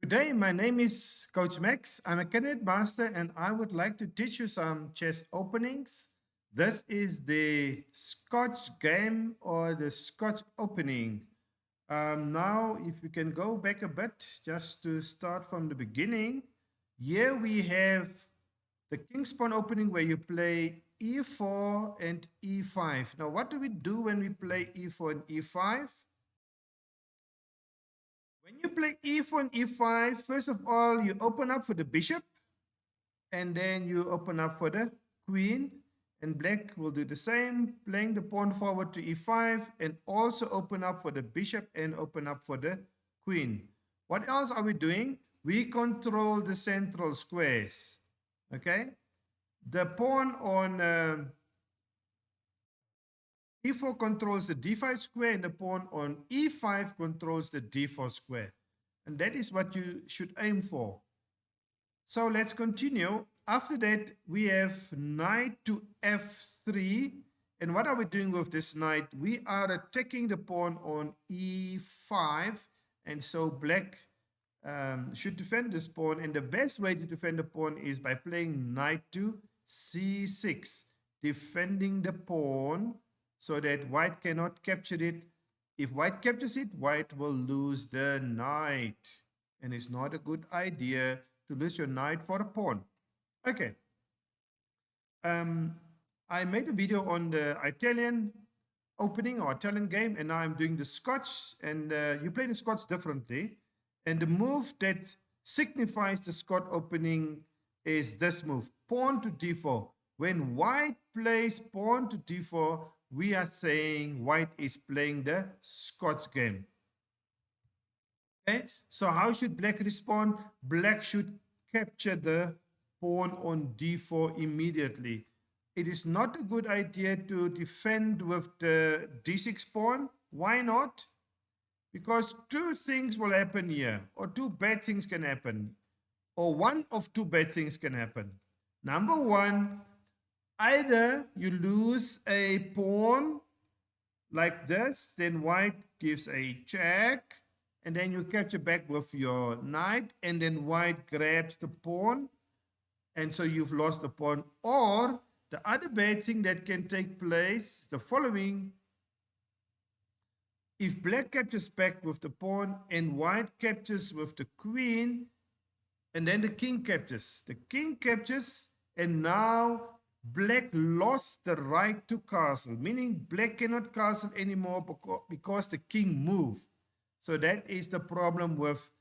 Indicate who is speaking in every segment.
Speaker 1: Today, my name is Coach Max. I'm a cabinet master and I would like to teach you some chess openings. This is the Scotch game or the Scotch opening. Now, if we can go back a bit just to start from the beginning, here we have the King's Pawn opening where you play e4 and e5. Now, what do we do when we play e4 and e5? When you play e4 and e5, first of all, you open up for the bishop, and then you open up for the queen, and black will do the same, playing the pawn forward to e5, and also open up for the bishop and open up for the queen. What else are we doing? We control the central squares, okay? The pawn on e4 controls the d5 square, and the pawn on e5 controls the d4 square. And that is what you should aim for. So let's continue. After that, we have knight to f3. And what are we doing with this knight? We are attacking the pawn on e5. And so black should defend this pawn. And the best way to defend the pawn is by playing knight to c6, defending the pawn so that white cannot capture it. If white captures it, white will lose the knight. And it's not a good idea to lose your knight for a pawn. Okay. I made a video on the Italian opening or Italian game, and now I'm doing the Scotch, and you play the Scotch differently. And the move that signifies the Scotch opening is this move, pawn to d4. When white plays pawn to d4, we are saying white is playing the Scotch game. Okay, so how should black respond? Black should capture the pawn on d4 immediately. It is not a good idea to defend with the d6 pawn. Why not? Because two things will happen here, or two bad things can happen, or one of two bad things can happen. Number one, either you lose a pawn like this, then white gives a check, and then you capture back with your knight, and then white grabs the pawn, and so you've lost the pawn. Or the other bad thing that can take place is the following. If black captures back with the pawn and white captures with the queen, and then the king captures. The king captures, and now black lost the right to castle, meaning black cannot castle anymore because the king moved. So that is the problem with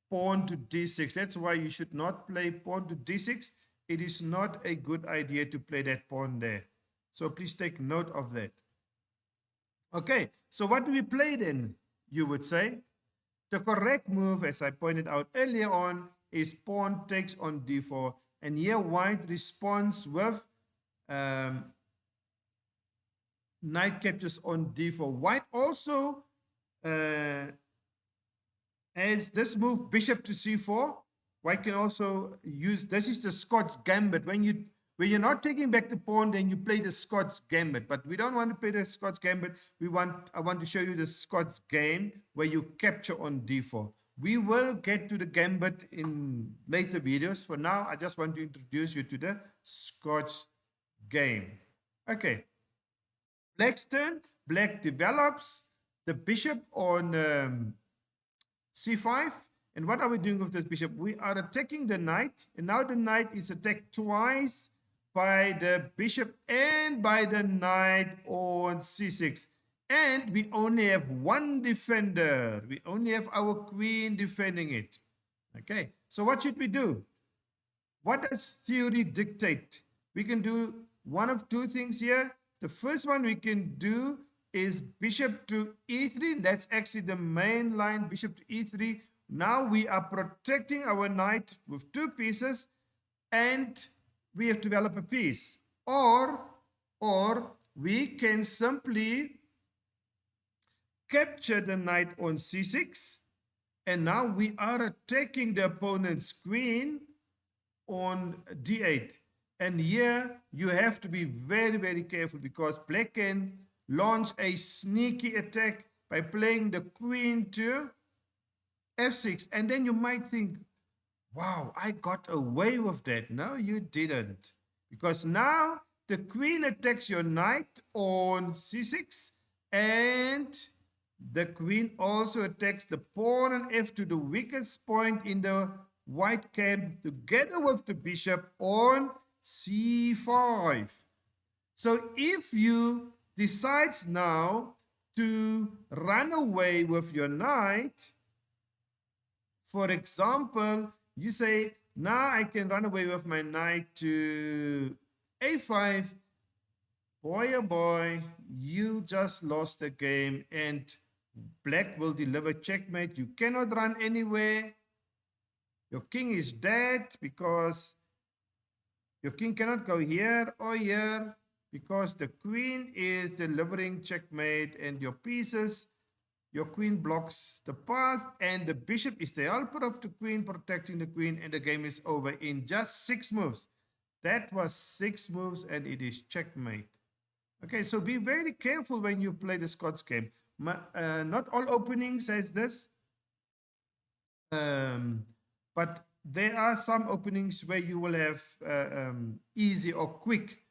Speaker 1: pawn to d6. That's why you should not play pawn to d6. It is not a good idea to play that pawn there. So please take note of that. Okay, so what do we play then, you would say? The correct move, as I pointed out earlier on, is pawn takes on d4. And here white responds with knight captures on d4. White also has this move, bishop to c4. White can also use, this is the Scotch gambit. When you're not taking back the pawn, then you play the Scotch gambit. But we don't want to play the Scotch gambit. I want to show you the Scotch game where you capture on d4. We will get to the gambit in later videos. For now, I just want to introduce you to the Scotch game. Okay. Black's turn. Black develops the bishop on c5. And what are we doing with this bishop? We are attacking the knight. And now the knight is attacked twice by the bishop and by the knight on c6. And we only have one defender. We only have our queen defending it. Okay, so what should we do? What does theory dictate? We can do one of two things here. The first one we can do is bishop to e3. That's actually the main line, bishop to e3. Now we are protecting our knight with two pieces, and we have to develop a piece. Or we can simply capture the knight on c6, and now we are attacking the opponent's queen on d8. And here you have to be very, very careful, because black can launch a sneaky attack by playing the queen to f6. And then you might think, wow, I got away with that. No, you didn't. Because now the queen attacks your knight on c6, and the queen also attacks the pawn on f2, the weakest point in the white camp, together with the bishop on c5. So if you decide now to run away with your knight, for example, you say, now I can run away with my knight to a5. Boy, oh boy, you just lost the game and black will deliver checkmate. You cannot run anywhere. Your king is dead because your king cannot go here or here because the queen is delivering checkmate, and your pieces, your queen blocks the path, and the bishop is the helper of the queen, protecting the queen, and the game is over in just 6 moves. That was 6 moves, and it is checkmate. Okay, so be very careful when you play the Scotch game. Not all openings has this, but there are some openings where you will have easy or quick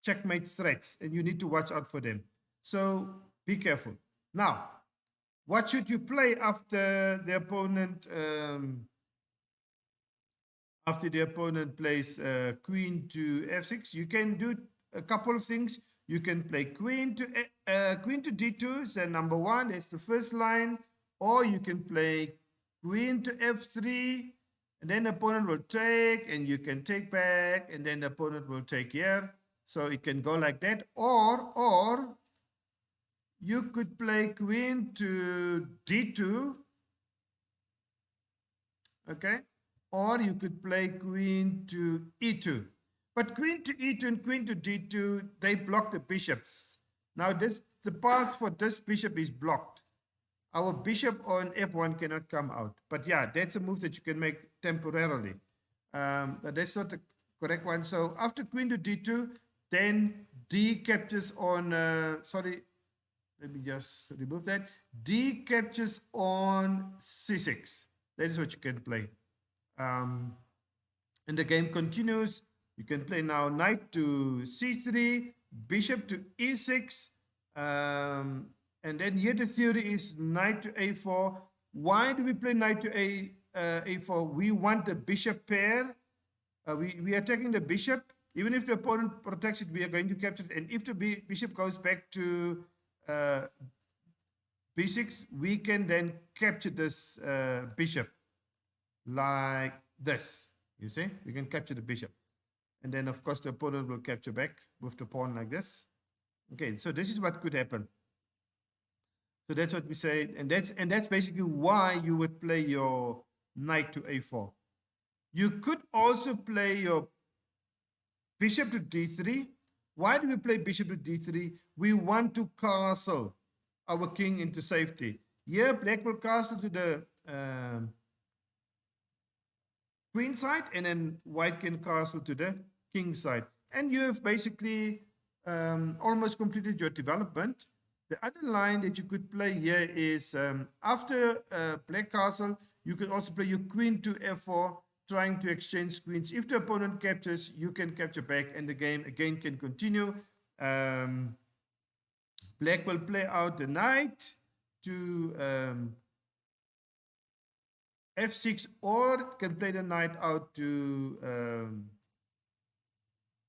Speaker 1: checkmate threats, and you need to watch out for them. So be careful. Now, what should you play after the opponent plays queen to f6? You can do a couple of things. You can play queen to d2, so number 1, that's the first line, or you can play queen to f3, and then the opponent will take, and you can take back, and then the opponent will take here. So it can go like that, or you could play queen to d2, okay? Or you could play queen to e2. But queen to e2 and queen to d2, they block the bishops. Now the path for this bishop is blocked. Our bishop on f1 cannot come out. But yeah, that's a move that you can make temporarily. But that's not the correct one. So after queen to d2, then d captures on, sorry, let me just remove that. D captures on c6. That is what you can play. And the game continues. You can play now knight to c3, bishop to e6, and then here the theory is knight to a4. Why do we play knight to a4? We want the bishop pair. We are attacking the bishop. Even if the opponent protects it, we are going to capture it. And if the bishop goes back to b6, we can then capture this bishop like this. You see, we can capture the bishop, and then of course the opponent will capture back with the pawn like this. Okay, so this is what could happen. So that's what we say, and that's basically why you would play your knight to a4. You could also play your bishop to d3. Why do we play bishop to d3? We want to castle our king into safety. Here, black will castle to the queen side, and then white can castle to the king side. And you have basically almost completed your development. The other line that you could play here is after black castle, you could also play your queen to f4, trying to exchange queens. If the opponent captures, you can capture back, and the game again can continue. Black will play out the knight to f6, or can play the knight out to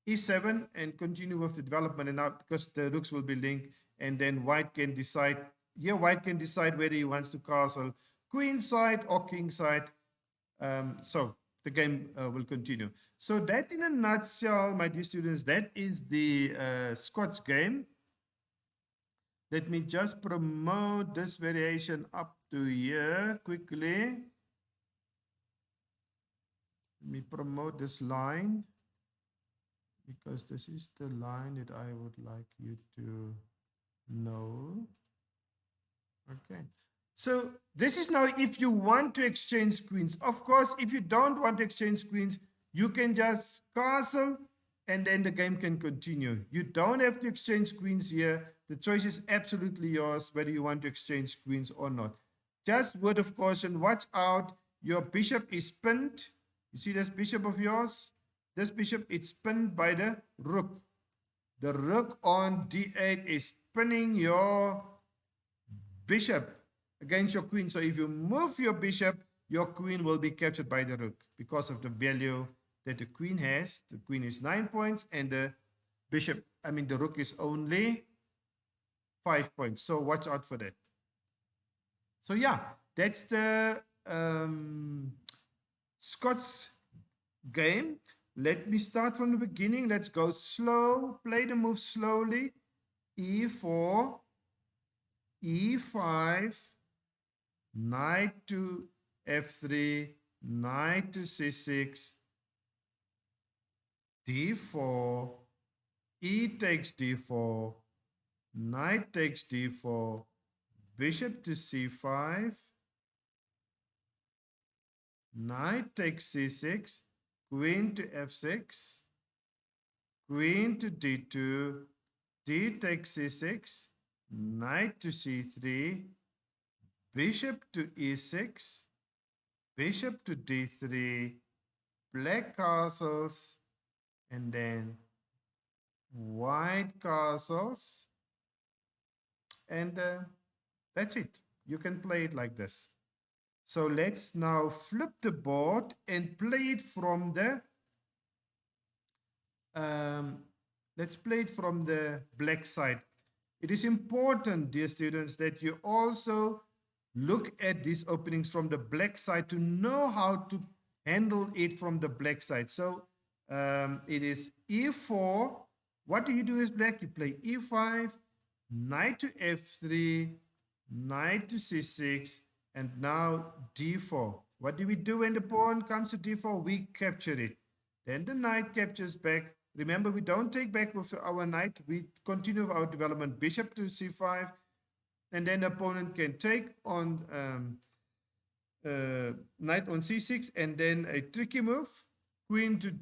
Speaker 1: e7 and continue with the development. And now, because the rooks will be linked, and then white can decide, here white can decide whether he wants to castle queen side or king side. So the game will continue. So that in a nutshell, my dear students, that is the Scotch game. Let me just promote this variation up to here quickly. Let me promote this line, because this is the line that I would like you to know. Okay. So this is now if you want to exchange queens. Of course, if you don't want to exchange queens, you can just castle, and then the game can continue. You don't have to exchange queens here. The choice is absolutely yours whether you want to exchange queens or not. Just word of caution, watch out. Your bishop is pinned. You see this bishop of yours? This bishop is pinned by the rook. The rook on d8 is pinning your bishop against your queen. So if you move your bishop, your queen will be captured by the rook because of the value that the queen has. The queen is 9 points and the the rook is only 5 points. So watch out for that. So yeah, that's the Scots game. Let me start from the beginning. Let's go slow. Play the move slowly. E4, E5, knight to F3, knight to C6, D4, E takes D4, knight takes D4, bishop to C5, knight takes C6, queen to F6, queen to D2, D takes C6, knight to C3, bishop to E6, bishop to D3, black castles, and then white castles, and that's it. You can play it like this. So let's now flip the board and play it from the let's play it from the black side. It is important, dear students, that you also look at these openings from the black side to know how to handle it from the black side. So it is E4. What do you do as black? You play E5, knight to F3, knight to C6, and now D4. What do we do when the pawn comes to D4? We capture it. Then the knight captures back. Remember, we don't take back with our knight. We continue our development. Bishop to C5, and then the opponent can take on knight on C6, and then a tricky move, queen to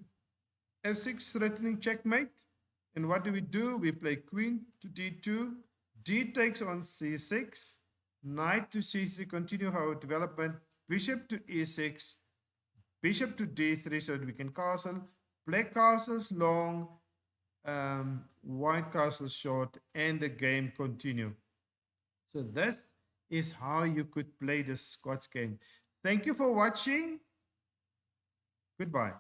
Speaker 1: F6, threatening checkmate. And what do? We play queen to D2, D takes on C6, knight to C3, continue our development, bishop to E6, bishop to D3 so that we can castle, black castles long, white castles short, and the game continue. So this is how you could play the Scotch game. Thank you for watching. Goodbye.